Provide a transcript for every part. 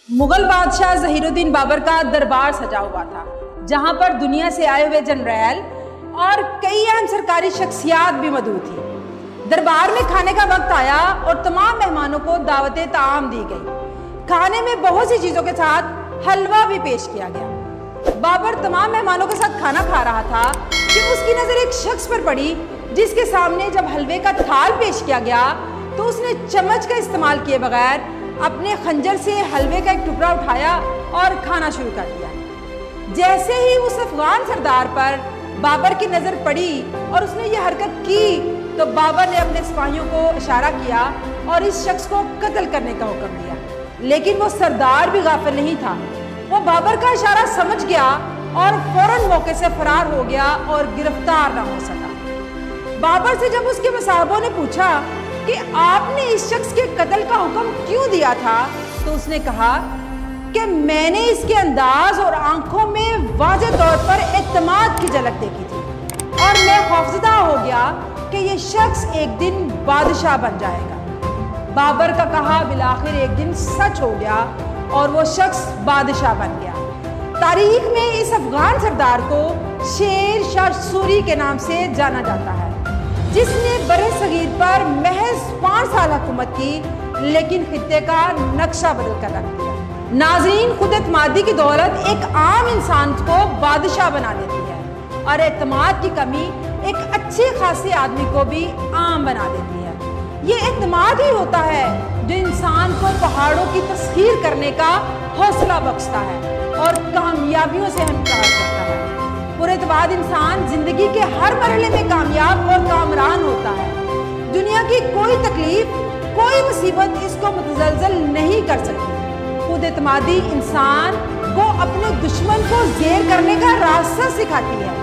मुगल बादशाह ज़हीरुद्दीन बाबर का दरबार सजा हुआ था, जहां पर दुनिया से आए हुए जनरल और कई अहम सरकारी शख्सियात भी मौजूद थी। दरबार में खाने का वक्त आया और तमाम मेहमानों को दावते ताम दी गई। खाने में बहुत सी चीज़ों के साथ हलवा भी पेश किया गया। बाबर तमाम मेहमानों के साथ खाना खा रहा था कि उसकी नज़र एक शख्स पर पड़ी, जिसके सामने जब हलवे का थाल पेश किया गया तो उसने चम्मच का इस्तेमाल किए बगैर अपने खंजर से हलवे का एक टुकड़ा उठाया और खाना शुरू कर दिया। जैसे ही उस अफगान सरदार पर बाबर की नज़र पड़ी और उसने ये हरकत की तो बाबर ने अपने सिपाहियों को इशारा किया और इस शख्स को कत्ल करने का हुक्म दिया। लेकिन वो सरदार भी गाफिल नहीं था। वो बाबर का इशारा समझ गया और फौरन मौके से फरार हो गया और गिरफ्तार ना हो सका। बाबर से जब उसके मुसाहबों ने पूछा कि आपने इस शख्स के कत्ल का हुक्म क्यों दिया था, तो उसने कहा कि मैंने इसके अंदाज और आंखों में वाज़ेह तौर पर एतमाद की झलक देखी थी और मैं खौफजदा हो गया कि ये शख्स एक दिन बादशाह बन जाएगा। बाबर का कहा बिलाखिर एक दिन सच हो गया और वो शख्स बादशाह बन गया। तारीख में इस अफगान सरदार को शेर शाह सूरी के नाम से जाना जाता है, जिसने बरे सगीर पर महज 5 साल हुकूमत की, लेकिन खित्ते का नक्शा बदल कर रख दिया। नाज़रीन, खुद एतमादी की दौलत एक आम इंसान को बादशाह बना देती है और एतमाद की कमी एक अच्छे खासे आदमी को भी आम बना देती है। ये एतमाद ही होता है जो इंसान को पहाड़ों की तस्खीर करने का हौसला बख्शता है और कामयाबियों से हमकार करता है। पुरएतमाद इंसान जिंदगी के हर मरहले में कामयाब और कामरान होता है। दुनिया की कोई तकलीफ, कोई मुसीबत इसको मुतज़लज़ल नहीं कर सकती। खुद एतमादी इंसान को अपने दुश्मन को ज़ेर करने का रास्ता सिखाती है।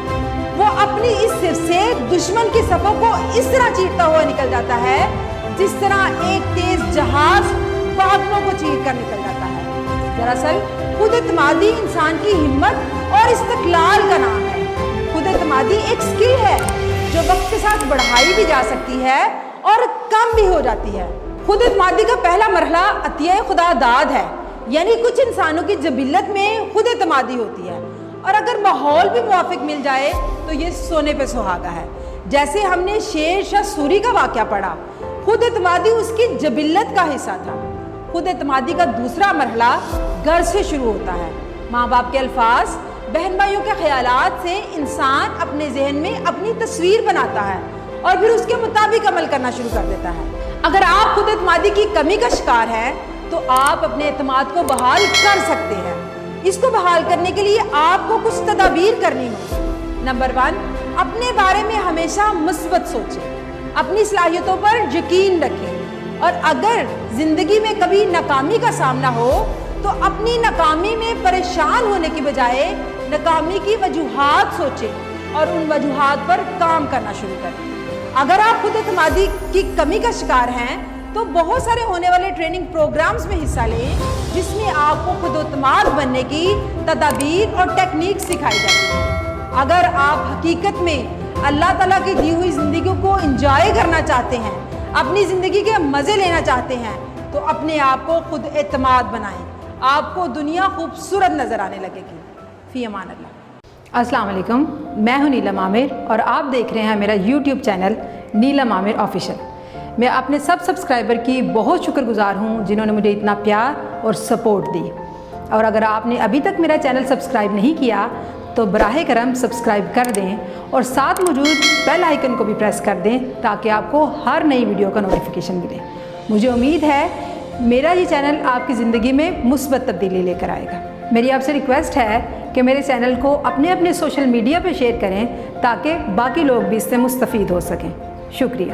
वो अपनी इस सिर से दुश्मन की सफ़ों को इस तरह चीरता हुआ निकल जाता है जिस तरह एक तेज जहाज बादलों को चीर कर निकल जाता है। दरअसल खुद एतमादी इंसान की हिम्मत और इस्तक़लाल का नाम है। खुद एतमादी एक स्किल है जो वक्त के साथ बढ़ाई भी जा सकती है और कम भी हो जाती है। खुद एतमादी का पहला मरहला अतिया खुदा दाद है, यानी कुछ इंसानों की जबिल्लत में खुद एतमादी होती है और अगर माहौल भी मुवाफिक मिल जाए तो ये सोने पे सुहागा है। जैसे हमने शेर शाह सूरी का वाक़या पढ़ा, खुद एतमादी उसकी जबिल्लत का हिस्सा था। खुद एतमादी का दूसरा मरहला घर से शुरू होता है। माँ बाप के अल्फाज, बहन भाइयों के ख्यालात से इंसान अपने जहन में अपनी तस्वीर बनाता है और फिर उसके मुताबिक अमल करना शुरू कर देता है। अगर आप खुद एतमादी की कमी का शिकार हैं तो आप अपने एतमाद को बहाल कर सकते हैं। इसको बहाल करने के लिए आपको कुछ तदाबीर करनी होगी। नंबर 1, अपने बारे में हमेशा मुस्बत सोचें, अपनी सलाहियतों पर यकीन रखें और अगर जिंदगी में कभी नाकामी का सामना हो तो अपनी नाकामी में परेशान होने की बजाय नाकामी की वजूहात सोचें और उन वजूहात पर काम करना शुरू करें। अगर आप खुद एतमादी की कमी का शिकार हैं तो बहुत सारे होने वाले ट्रेनिंग प्रोग्राम्स में हिस्सा लें, जिसमें आपको खुद एतमाद बनने की तदाबीर और टेक्निक सिखाई जाती है। अगर आप हकीकत में अल्लाह ताला की दी हुई ज़िंदगी को एंजॉय करना चाहते हैं, अपनी ज़िंदगी के मज़े लेना चाहते हैं, तो अपने आप को खुद एतमाद बनाएं। आपको दुनिया खूबसूरत नज़र आने लगेगी। फ़ी अमान अल्लाह। अस्सलाम वालेकुम, मैं हूं नीलम आमिर और आप देख रहे हैं मेरा यूट्यूब चैनल नीलम आमिर ऑफिशियल। मैं अपने सब सब्सक्राइबर की बहुत शुक्रगुजार हूं जिन्होंने मुझे इतना प्यार और सपोर्ट दी। और अगर आपने अभी तक मेरा चैनल सब्सक्राइब नहीं किया तो बराह करम सब्सक्राइब कर दें और साथ मौजूद बेल आइकन को भी प्रेस कर दें ताकि आपको हर नई वीडियो का नोटिफिकेशन मिले। मुझे उम्मीद है मेरा ये चैनल आपकी ज़िंदगी में मुस्बत तब्दीली लेकर आएगा। मेरी आपसे रिक्वेस्ट है कि मेरे चैनल को अपने अपने सोशल मीडिया पर शेयर करें ताकि बाकी लोग भी इससे मुस्तफ़ीद हो सकें। शुक्रिया।